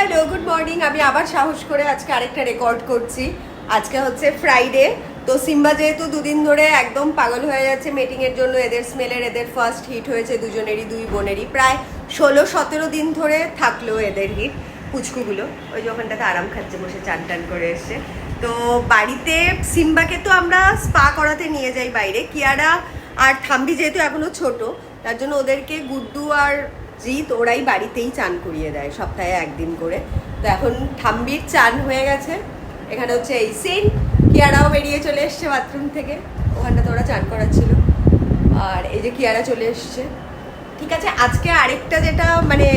Hello good morning. আমি আবার সাহস করে আজকে আরেকটা রেকর্ড করছি। আজকে হচ্ছে ফ্রাইডে, তো সিম্বা যেহেতু দুদিন ধরে একদম পাগল হয়ে যাচ্ছে মিটিংয়ের জন্য, এদের স্মেলের এদের ফার্স্ট হিট হয়েছে দুজনেরই, দুই বোনেরই। প্রায় 16-17 দিন ধরে থাকলো এদের হিট। পুচকুগুলো ওই যে ওখানটাতে আরাম খাচ্ছে, বসে চান টান করে এসছে। তো বাড়িতে সিম্বাকে তো আমরা স্পা করাতে নিয়ে যাই বাইরে। কিয়ারা আর থাম্বি যেহেতু এখনো ছোট, তার জন্য ওদেরকে গুড্ডু আর জিৎ ওরাই বাড়িতেই চান করিয়ে দেয় সপ্তাহে একদিন করে। তো এখন থাম্বির চান হয়ে গেছে, এখানে হচ্ছে এই সিন। কিয়ারাও বেরিয়ে চলে এসছে বাথরুম থেকে, ওখানটাতে ওরা চান করাচ্ছিল। আর এই যে কিয়ারা চলে এসছে। ঠিক আছে, আজকে আরেকটা যেটা মানে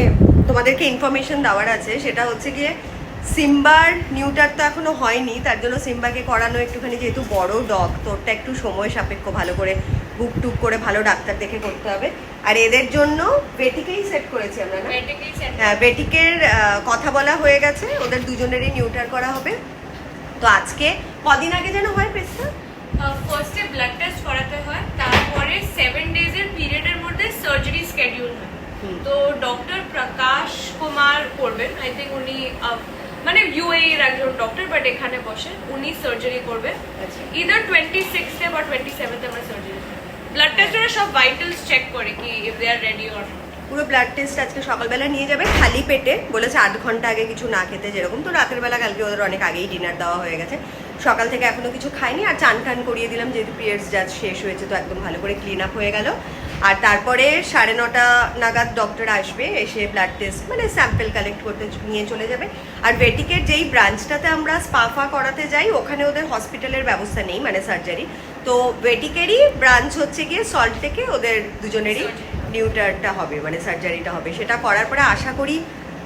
তোমাদেরকে ইনফরমেশন দেওয়ার আছে, সেটা হচ্ছে গিয়ে সিম্বার নিউটার তো এখনো হয়নি, তার জন্য সিম্বাকে করানো একটুখানি, যেহেতু বড় ডগ তো ওরটা একটু সময় সাপেক্ষ, ভালো করে বুক টুক করে ভালো ডাক্তার দেখে করতে হবে। আর এদের জন্য বেটিকেই সেট করেছি আমরা, না? হ্যাঁ, বেটিকের কথা বলা হয়ে গেছে, ওদের দুজনেরই নিউটার করা হবে। তো আজকে কদিন আগে যেন হয় পেস্টটা, ফার্স্টে ব্লাড টেস্ট করাতে হয়, তারপরে 7 ডেজের পিরিয়ডের মধ্যে সার্জারি স্কেডিউল হয়। তো ডক্টর প্রকাশ কুমার করবেন, আই থিঙ্ক উনি মানে ইউএই এর একজন ডক্টর, বাট এখানে বসে উনি সার্জারি করবে। ইদার 26 বা 27 আমরা সার্জারি। ব্লাড টেস্টের সব ভাইটালস চেক করে কি if they are ready or not. পুরো ব্লাড টেস্ট আজকে সকালবেলা নিয়ে যাবে, খালি পেটে বলেছে 8 ঘন্টা আগে কিছু না খেতে, যেরকম। তো রাতের বেলা কালকে ওদের অনেক আগেই ডিনার দেওয়া হয়ে গেছে, সকাল থেকে এখনো কিছু খায়নি। আর চান টান করিয়ে দিলাম, যেহেতু পিরিয়ডস যা শেষ হয়েছে, তো একদম ভালো করে ক্লিন আপ হয়ে গেল। আর তারপরে 9:30 নাগাদ ডক্টর আসবে, এসে ব্লাড টেস্ট মানে স্যাম্পল কালেক্ট করতে নিয়ে চলে যাবে। আর বেটিকের যেই ব্রাঞ্চটাতে আমরা স্পাফা করাতে যাই, ওখানে ওদের হসপিটালের ব্যবস্থা নেই, মানে সার্জারি। তো বেটিকেরই ব্রাঞ্চ হচ্ছে গিয়ে সল্ট থেকে, ওদের দুজনেরই নিউটারটা হবে, মানে সার্জারিটা হবে। সেটা করার পরে আশা করি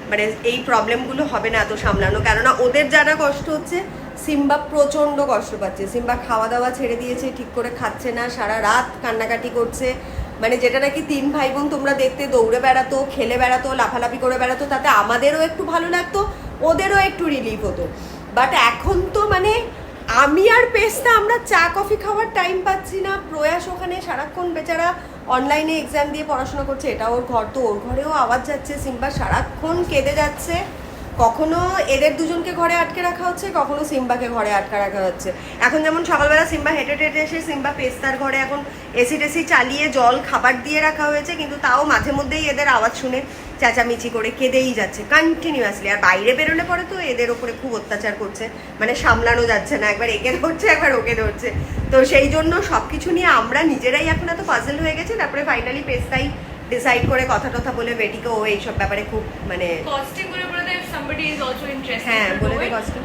মানে এই প্রবলেমগুলো হবে না এত সামলানো, কেননা ওদের যারা কষ্ট হচ্ছে, সিম্বা প্রচণ্ড কষ্ট পাচ্ছে। সিম্বা খাওয়া দাওয়া ছেড়ে দিয়েছে, ঠিক করে খাচ্ছে না, সারা রাত কান্নাকাটি করছে। মানে যেটা নাকি 3 ভাই বোন তোমরা দেখতে দৌড়ে বেড়াতো, খেলে বেড়াতো, লাফালাফি করে বেড়াতো, তাতে আমাদেরও একটু ভালো লাগতো, ওদেরও একটু রিলিফ হতো। বাট এখন তো মানে আমি আর পেস্তা আমরা চা কফি খাওয়ার টাইম পাচ্ছি না। প্রয়াস ওখানে সারাক্ষণ বেচারা অনলাইনে এক্সাম দিয়ে পড়াশোনা করছে, এটা ওর ঘর, তো ওর ঘরেও আওয়াজ যাচ্ছে। সিম্বা সারাক্ষণ কেঁদে যাচ্ছে, কখনো এদের দুজনকে ঘরে আটকে রাখা হচ্ছে, কখনো সিম্বাকে ঘরে আটকে রাখা হচ্ছে। এখন যেমন সকালবেলা সিম্বা হেঁটে হেঁটে এসে সিম্বা পেস্তার ঘরে এখন এসি টেসি চালিয়ে জল খাবার দিয়ে রাখা হয়েছে, কিন্তু তাও মাঝে মধ্যেই এদের আওয়াজ শুনে চেঁচামেচি করে কেঁদেই যাচ্ছে কন্টিনিউয়াসলি। আর বাইরে বেরোলে পরে তো এদের ওপরে খুব অত্যাচার করছে, মানে সামলানো যাচ্ছে না, একবার একে ধরছে একবার ওকে ধরছে। তো সেই জন্য সব কিছু নিয়ে আমরা নিজেরাই এখন এত পাজল হয়ে গেছি। তারপরে ফাইনালি পেস্তাই ডিসাইড করে কথা টথা বলে বেটিকে ও এইসব ব্যাপারে খুব মানে কস্টিং করে বলে দেয়, somebody is also interested। হ্যাঁ, বলে দে কস্টিং।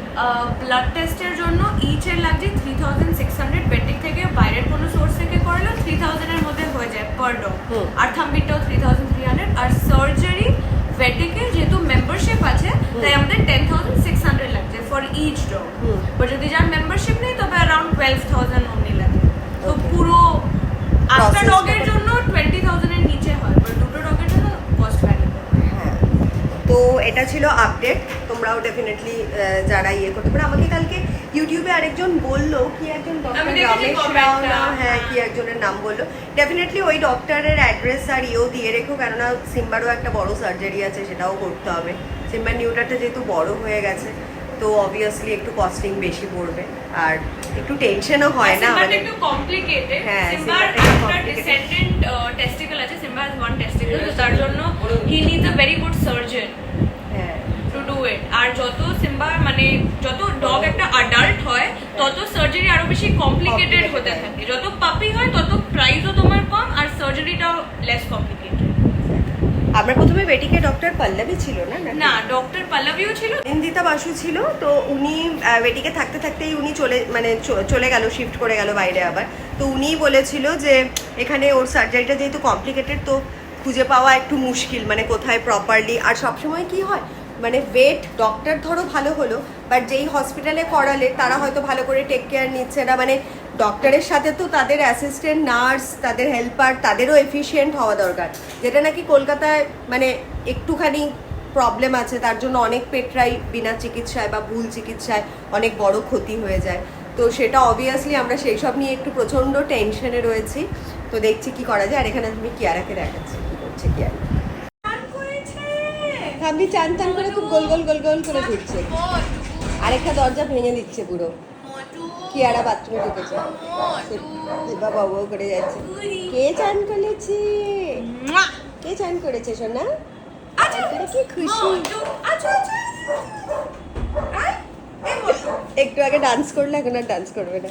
ব্লাড টেস্টের জন্য ইচ এর লাগছে 3600, বেটিক থেকে বাইরের কোনো সোর্স থেকে করালো 3000 এর মধ্যে হয়ে যায় পার ডগ। আর থাম্বিটাও 3300। আর সার্জারি ভেটিকে যেহেতু মেম্বারশিপ আছে, তাই আমাদের 10600 লাগছে ফর ইচ ডগ। বাট যদি যার মেম্বারশিপ নেই, তবে অ্যারাউন্ড 12000 অনলি লাগে। তো পুরো একটা ডগের জন্য 20000 এর নিচে হয়, বাট দুটো ডগের জন্য কস্ট ভ্যারি। হ্যাঁ, তো এটা ছিল আপডেট। তোমরাও ডেফিনেটলি যারা ইয়ে করতে পারো, আমাকে কালকে ইউটিউবে আরেকজন বললো, কি একজন ডক্টর রমেশ রাও না, হ্যাঁ কি একজনের নাম বললো। ডেফিনেটলি ওই ডক্টরের অ্যাড্রেস আর ইয়েও দিয়ে রেখো, কেননা সিম্বারও একটা বড় সার্জারি আছে, সেটাও করতে হবে। সিম্বার নিউটারটা যেহেতু বড় হয়ে গেছে, তো অবভিয়াসলি একটু কস্টিং বেশি পড়বে, আর একটু টেনশনও হয় না আমাদের। একটু কমপ্লিকেটেড। হ্যাঁ, সিম্বার একটা ডিসেন্ডেন্ট টেস্টিকল আছে, সিম্বা হ্যাজ ওয়ান টেস্টিকল, তো তার জন্য he needs a very good surgeon to do it. আর যত সিম্বা মানে যত ডগ একটা অ্যাডাল্ট হয়, তত সার্জারি আরো বেশি কমপ্লিকেটেড হতে থাকে। যত পাপি হয়, তত প্রাইসও তোমার কম, আর সার্জারিটাও লেস কমপ্লিকেটেড। আমরা প্রথমে বেটিকে ডক্টর পল্লবী ছিল না, না ডক্টর পল্লবীও ছিল, ইন্দিতা বাসু ছিল। তো উনি বেটিকে থাকতে থাকতেই উনি চলে গেল, শিফট করে গেল বাইরে আবার। তো উনিই বলেছিল যে এখানে ওর সার্জারিটা যেহেতু কমপ্লিকেটেড, তো খুঁজে পাওয়া একটু মুশকিল, মানে কোথায় প্রপারলি। আর সবসময় কি হয়, মানে ভেট ডক্টর ধরো ভালো হলো, বাট যেই হসপিটালে করালে তারা হয়তো ভালো করে টেক কেয়ার নিচ্ছে না। মানে ডক্টরের সাথে তো তাদের অ্যাসিস্ট্যান্ট, নার্স, তাদের হেল্পার, তাদেরও এফিশিয়েন্ট হওয়া দরকার, যেটা নাকি কলকাতায় মানে একটুখানি প্রবলেম আছে। তার জন্য অনেক পেটরাই বিনা চিকিৎসায় বা ভুল চিকিৎসায় অনেক বড় ক্ষতি হয়ে যায়। তো সেটা অবভিয়াসলি আমরা সেই সব নিয়ে একটু প্রচণ্ড টেনশনে রয়েছি। তো দেখছি কি করা যায়। আর এখানে আমি কিয়ারাকে দেখাচ্ছি কি করছে কিয়ারা। থাম্বি চান টান করে খুব গোল গোল গোল গোল করে ঘুরছে। আরেকটা দরজা ভেঙে দিচ্ছে পুরো। কি আর বাথরুমে ঢুকেছে, বাবা করে যাচ্ছে। কে চান করেছে? কে চান করেছে সোনা? কি খুশি। একটু আগে ডান্স করলে, এখন আর ডান্স করবে না।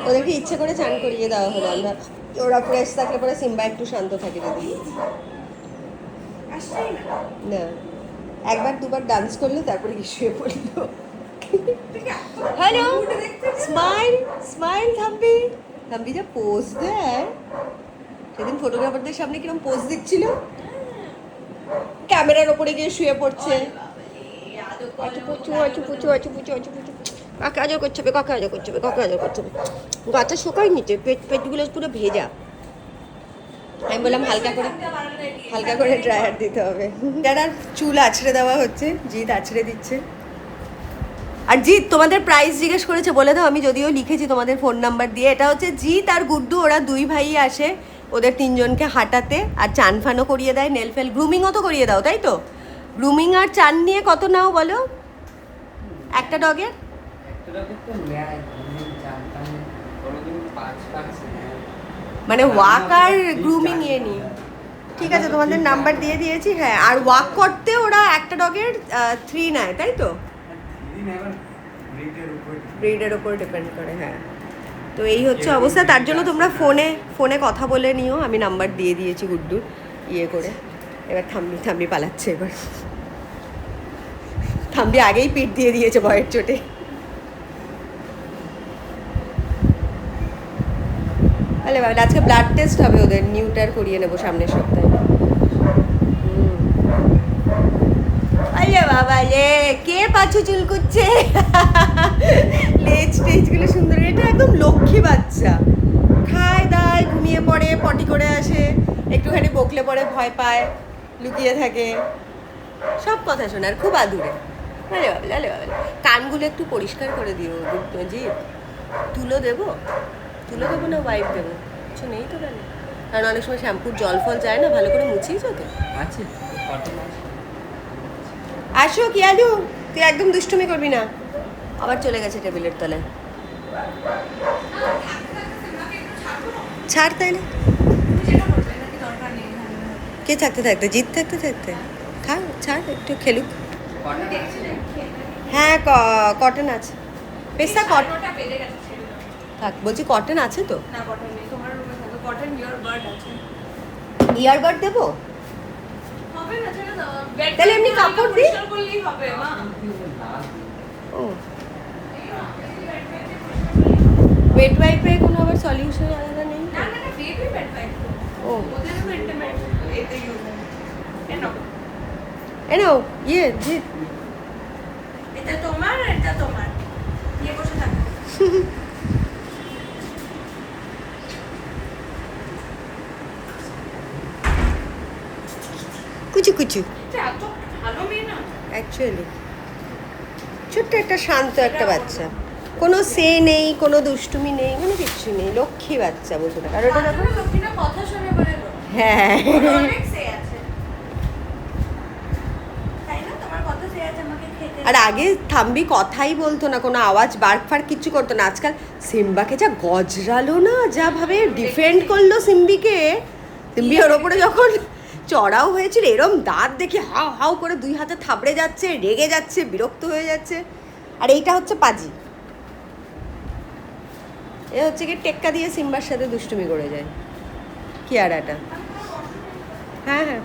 ওদেরকে ইচ্ছে করে চান করিয়ে দেওয়া হলো। আমরা ওরা ফ্রেশ থাকলে পরে সিম্বা একটু শান্ত থাকে যদি না। একবার দুবার ডান্স করলো, তারপরে কি শুয়ে পড়লো। Hello, smile smile Thambi. Thambi যা পোজ দেয়, সেদিন ফটোগ্রাফারদের সামনে কিরকম পোজ দিচ্ছিল। ক্যামেরার ওপরে গিয়ে শুয়ে পড়ছে। কাকে আজর করছে, কাকে আজর করছে, কাকে আজর করছে। গাটা শোকায় নিচে, পেটগুলো পুরো ভেজা। আমি বললাম হালকা করে ড্রায়ার দিতে হবে। যারা চুল আছড়ে দেওয়া হচ্ছে, জিৎ আছড়ে দিচ্ছে। আর জিৎ তোমাদের প্রাইস জিজ্ঞেস করেছে, বলে দাও। আমি যদিও লিখেছি তোমাদের ফোন নাম্বার দিয়ে। এটা হচ্ছে জিৎ আর গুড্ডু, ওরা দুই ভাই আসে ওদের তিনজনকে হাঁটাতে, আর চান ফানও করিয়ে দেয়, নেল ফেল গ্রুমিংও তো করিয়ে দাও, তাই তো? গ্রুমিং আর চান নিয়ে কত নাও বলো একটা ডগের? মানে ওয়াক আর গ্রুমিং এ নিয়ে। ঠিক আছে, তোমাদের নাম্বার দিয়ে দিয়েছি। হ্যাঁ, আর ওয়াক করতে ওরা একটা ডগের 3 নেয়, তাই তো? ব্রিডের উপর ডিপেন্ড করে। হ্যাঁ, তো এই হচ্ছে অবস্থা। তার জন্য তোমরা ফোনে কথা বলে নিও। আমি নাম্বার দিয়ে দিয়েছি গুড্ডুর ইয়ে করে। এবার থাম্বি পালাচ্ছে। এবার থাম্বি আগেই পিঠ দিয়ে দিয়েছে ভয়ের চোটে। আরে বাবা, আজকে ব্লাড টেস্ট হবে ওদের, নিউটার করিয়ে নেবো সামনের সপ্তাহে। আরে বাবা রে, কে পাছু চুল করছে? লেজ টেজগুলো সুন্দর। এটা একদম লক্ষ্মী বাচ্চা, খায় দায়, ঘুমিয়ে পড়ে, পটি করে আসে, একটুখানি বকলে পড়ে ভয় পায়, লুকিয়ে থাকে, সব কথা শোনার খুব আদুরে। আরে বাবা, আরে বাবা, কানগুলো একটু পরিষ্কার করে দিও জি। তুলো দেবো না ওয়াইপ দেবো? কিছু নেই তো কেন? কারণ অনেক সময় শ্যাম্পুর জল ফল যায় না, ভালো করে মুছিয়েছো তো? আছে। আসো কি আলু, তুই একদম দুষ্টুমি করবি না। আবার চলে গেছে টেবিলের তলায়। ছাড়, তাই না? কে থাকতে জিত থাকতে খা, ছাড়, একটু খেলুক। হ্যাঁ, কটন আছে। পেস্তা কটন থাক, বলছি কটন আছে তো? না, কটন নেই। তোমার রুমে থাকবে কটন। ইয়ারবাড আছে। ইয়ারবাড দেবো? হবে না, ছেড়ে দাও। তাহলে এমনি কাপড় দিই? পরিষ্কার করলেই হবে মা। ও, ওয়েট ওয়াইপে কোনো আবার সলিউশন আলাদা নেই? না, বেবি ওয়েট ওয়াইপ। ও, ওদের তো ইন্টিমেট এতে ইউজ হয়। এনো ইয়ে জিত। এটা তোমার, নিয়ে বসে থাকো। কুচু এত ভালো মেয়ে না অ্যাকচুয়ালি। ছোট্ট একটা শান্ত একটা বাচ্চা, কোনো সে নেই, কোনো দুষ্টুমি নেই, কোনো কিচ্ছু নেই, লক্ষ্মী বাচ্চা বলতে পারে। আর ওটা দেখো, লক্ষ্মীটা কথা শুনে বলে গো। হ্যাঁ, অনেক সে আছে, তাই না? তোমার কত সে আছে আমাকে খেতে। আর আগে থাম্বি কথাই বলতো না, কোনো আওয়াজ বার্ক ফার্ক কিচ্ছু করতো না। আজকাল সিম্বাকে যা গজরালো না, যা ভাবে ডিফেন্ড করলো সিম্বি ওর ওপরে যখন চড়াও হয়েছিল, এরম দাঁত দেখে হাউ হাউ করে 2 হাতে থাবড়ে যাচ্ছে, রেগে যাচ্ছে, বিরক্ত হয়ে যাচ্ছে। আর এইটা হচ্ছে পাজি, এ হচ্ছে কি টেক্কা দিয়ে সিম্বার সাথে দুষ্টুমি করে যায়। কি আর এটা? হ্যাঁ,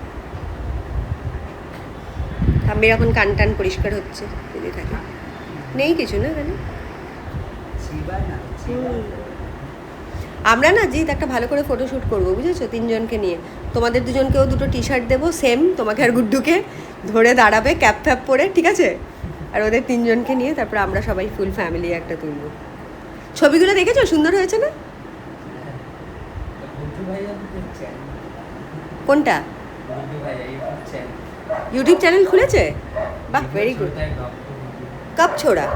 থাম্বির এখন কান টান পরিষ্কার হচ্ছে, যদি থাকে। নেই কিছু না এখানে। আমরা না জিৎ একটা ভালো করে ফটোশ্যুট করবো, বুঝেছো? 3 জনকে নিয়ে। তোমাদের 2 জনকেও 2টো টি-শার্ট দেবো সেম, তোমাকে আর গুড্ডুকে ধরে দাঁড়াবে ক্যাপ ফ্যাপ পরে, ঠিক আছে? আর ওদের 3 জনকে নিয়ে তারপর আমরা সবাই ফুল ফ্যামিলি একটা তুলবো। ছবিগুলো দেখেছো? সুন্দর হয়েছে না? কোনটা? ইউটিউব চ্যানেল খুলেছে? বাহ, ভেরি গুড। কব ছোড়া?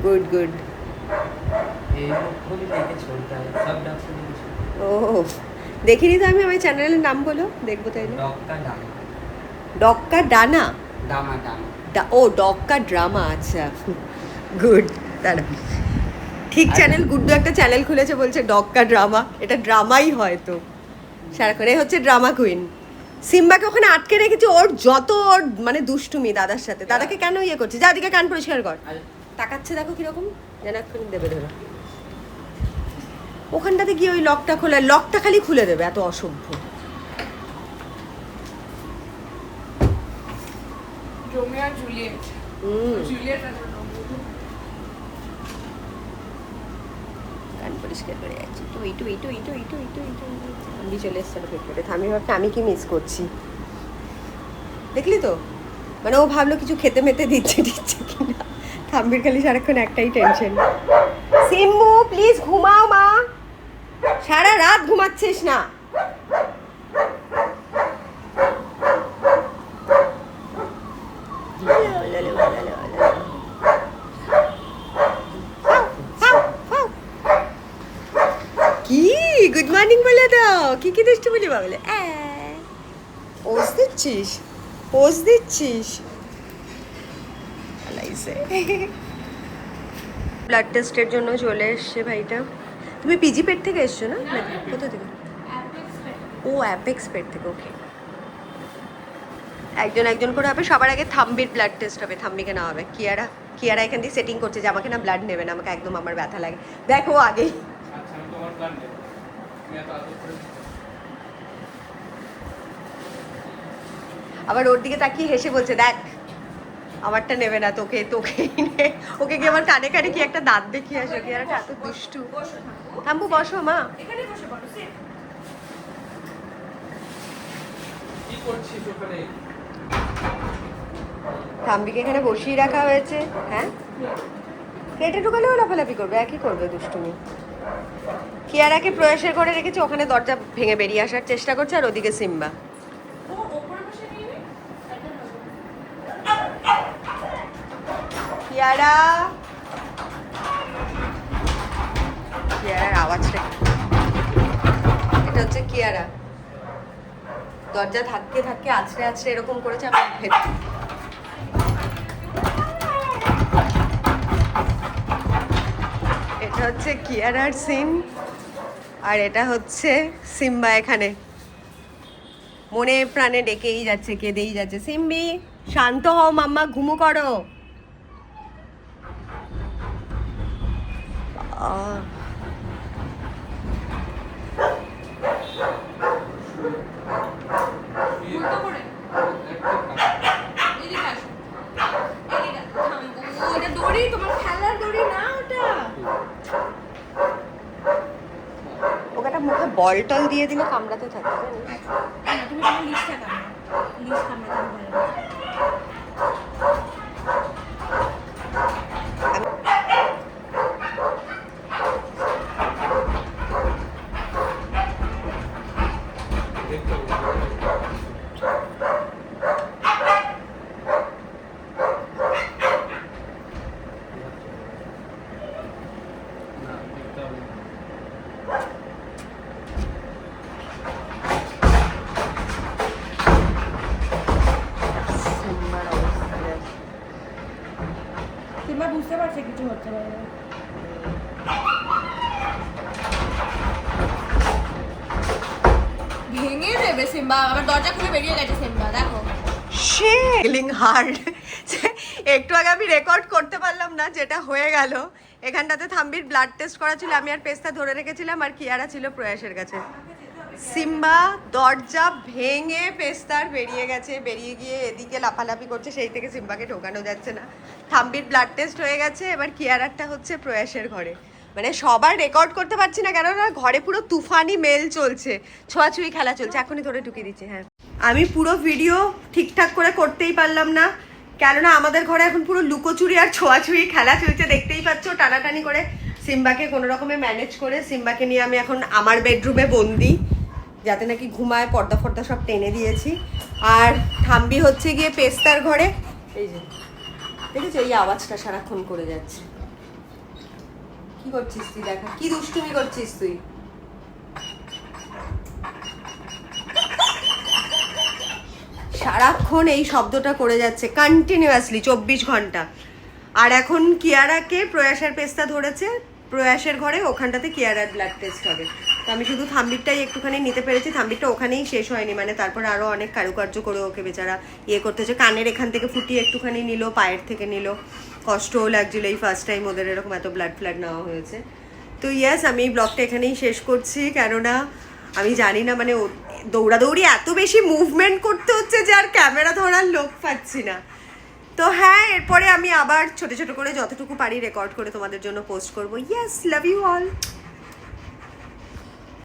গুড। ও দেখিনি তো আমি, আমার চ্যানেলের নাম বলো, দেখবো তাইলে। ডক্কা ডানা, ও ডক্কা ড্রামা, আচ্ছা গুড। দাঁড়া, ঠিক চ্যানেল, গুড্ডু একটা চ্যানেল খুলেছে বলছে ডক্কা ড্রামা, এটা ড্রামাই হয়তো। সারাক্ষণ এই হচ্ছে ড্রামা কুইন। সিম্বাকে ওখানে আটকে রেখেছি, ওর যত ওর মানে দুষ্টুমি দাদার সাথে। দাদাকে কেন ইয়ে করছে, যা দিকে কান পরিষ্কার কর। তাকাচ্ছে দেখো কিরকম, যেন এক্ষুনি দেবে ধরো। ওখানটাতে গিয়ে ওই লকটা খোলা, লকটা খালি খুলে দেবে, এত অসভ্য। রোমিও আর জুলিয়েট। জুলিয়েট আর রোমিও। কান পরিষ্কার করে যাচ্ছি তো এইটু এইটু এইটু এইটু এইটু এইটু আমি চলে এসছে পেটে। আমি ভাবছি আমি কি মিস করছি, দেখলি তো, মানে ও ভাবলো কিছু খেতে মেতে দিচ্ছে কিনা। থাম্বির খালি সারাক্ষণ একটাই টেনশন, সিম্বু প্লিজ ঘুমাও মা, সারা রাত ঘুমাচ্ছিস না। কি গুড মর্নিং বলে দাও, কি কি দুষ্টু বলি বাবলে। পোজ দিচ্ছিস, পোজ দিচ্ছিস। ব্লাড টেস্টের জন্য চলে এসছে ভাইটা। তুমি পিজি পেট থেকে এসছো না, কোথা থেকে? ও অ্যাপেক্স পেট থেকে, ওকে। একজন করে হবে। সবার আগে থাম্বির ব্লাড টেস্ট হবে, থাম্বিকে না হবে। কিয়ারা এখান দিয়ে সেটিং করছে যে আমাকে না ব্লাড নেবে না, আমাকে একদম আমার ব্যথা লাগে। দেখো আগেই আবার ওর দিকে তাকিয়ে হেসে বলছে, দেখ আমারটা নেবে না, তোকে ওকে কি আমার কানে কানে কি একটা দাঁত দেখিয়ে আসো। কি আর এত দুষ্টু। থাম্বু বসো মা। এখানে বসে পড়ো, সিট। কি করছিস ওখানে? থাম্বিকে এখানে বসিয়ে রাখা হয়েছে। হ্যাঁ, পেটে ঢুকালেও লাফালাফি করবে, একই করবে দুষ্টুমি। কিয়ারাকে প্রয়াসের ঘরে রেখেছে, ওখানে দরজা ভেঙে বেরিয়ে আসার চেষ্টা করছে, আর ওদিকে সিম্বা। ও ওপরে বসে নিয়ে নে। কিয়ারার আওয়াজটা, এটা হচ্ছে কিয়ারা। দরজা ধাক্কে ধাক্কে আছড়ে আছড়ে এরকম করেছে আমার ভেতর। এটা হচ্ছে কিয়ারার সিন, আর এটা হচ্ছে সিম্বা এখানে মনে প্রাণে ডেকেই যাচ্ছে, কেঁদেই যাচ্ছে। সিম্বি শান্ত হও মাম্মা, ঘুমু করো। উল্টো করে। এদিকে আসো। এদিকে থাম্বু। ওটা দড়ি, তোমার খেলার দড়ি না ওটা। ওকে একটা মুখে বল টল দিয়ে দিলে কামড়াতে থাকবে, জানিস? না, তুমি আমার লিস্টটা কামড়াও। লিস্ট কামড়াতে ভালো লাগে। সিম্বা বুঝতে পারছে কিছু হচ্ছে না। ভেঙে দেবে সিম্বা, আবার দরজা খুলে বেরিয়ে গেছে সিম্বা, দেখো। Feeling hard. একটু আগে আমি রেকর্ড করতে পারলাম না, যেটা হয়ে গেল। এখানটাতে থাম্বির ব্লাড টেস্ট করা ছিল, আমি আর পেস্তা ধরে রেখেছিলাম, আর কিয়ারা ছিল প্রয়াসের কাছে। সিম্বা দরজা ভেঙে পেস্তার বেরিয়ে গেছে, বেরিয়ে গিয়ে এদিকে লাফালাফি করছে, সেই থেকে সিম্বাকে ঢোকানো যাচ্ছে না। থাম্বির ব্লাড টেস্ট হয়ে গেছে, এবার কিয়ারারটা হচ্ছে প্রয়াসের ঘরে। মানে সবার রেকর্ড করতে পারছি না, কেননা ঘরে পুরো তুফানি মেল চলছে, ছোঁয়াছুঁয়ি খেলা চলছে। এখনই ধরে ঢুকিয়ে দিচ্ছে। হ্যাঁ, আমি পুরো ভিডিও ঠিকঠাক করে করতেই পারলাম না, কেননা আমাদের ঘরে এখন পুরো লুকোচুরি আর ছোঁয়াছুঁয়ি খেলা চলছে, দেখতেই পাচ্ছ। টানাটানি করে সিম্বাকে কোনো রকমে ম্যানেজ করে সিম্বাকে নিয়ে আমি এখন আমার বেডরুমে বন্দি, যাতে নাকি ঘুমায়। পর্দা ফর্দা সব টেনে দিয়েছি। আর থাম্বি হচ্ছে গিয়ে পেস্তার ঘরে। এই যে দেখেছো, এই আওয়াজটা সারাক্ষণ করে যাচ্ছে। কি কি করছিস তুই? দেখা কি দুষ্টুমি করছিস তুই। সারাক্ষণ এই শব্দটা করে যাচ্ছে কন্টিনিউয়াসলি 24 ঘন্টা। আর এখন কিয়ারাকে প্রয়াসের পেস্তা ধরেছে, প্রয়াসের ঘরে, ওখানটাতে কিয়ারার ব্লাড টেস্ট হবে। তো আমি শুধু থাম্বিরটাই একটুখানি নিতে পেরেছি, থাম্বিরটা ওখানেই শেষ হয়নি, মানে তারপর আরও অনেক কারুকার্য করে ওকে বেচারা ইয়ে করতে হচ্ছে। কানের এখান থেকে ফুটিয়ে একটুখানি নিল, পায়ের থেকে নিল, কষ্টও লাগছিল। এই ফার্স্ট টাইম ওদের এরকম এত ব্লাড ফ্লাড নেওয়া হয়েছে। তো ইয়াস, আমি এই ব্লগটা এখানেই শেষ করছি, কেননা আমি জানি না, মানে দৌড়াদৌড়ি এত বেশি মুভমেন্ট করতে হচ্ছে যে আর ক্যামেরা ধরার লোক পাচ্ছি না। তো হ্যাঁ, এরপরে আমি আবার ছোট ছোট করে যতটুকু পারি রেকর্ড করে তোমাদের জন্য পোস্ট করবো। Yes, love you all.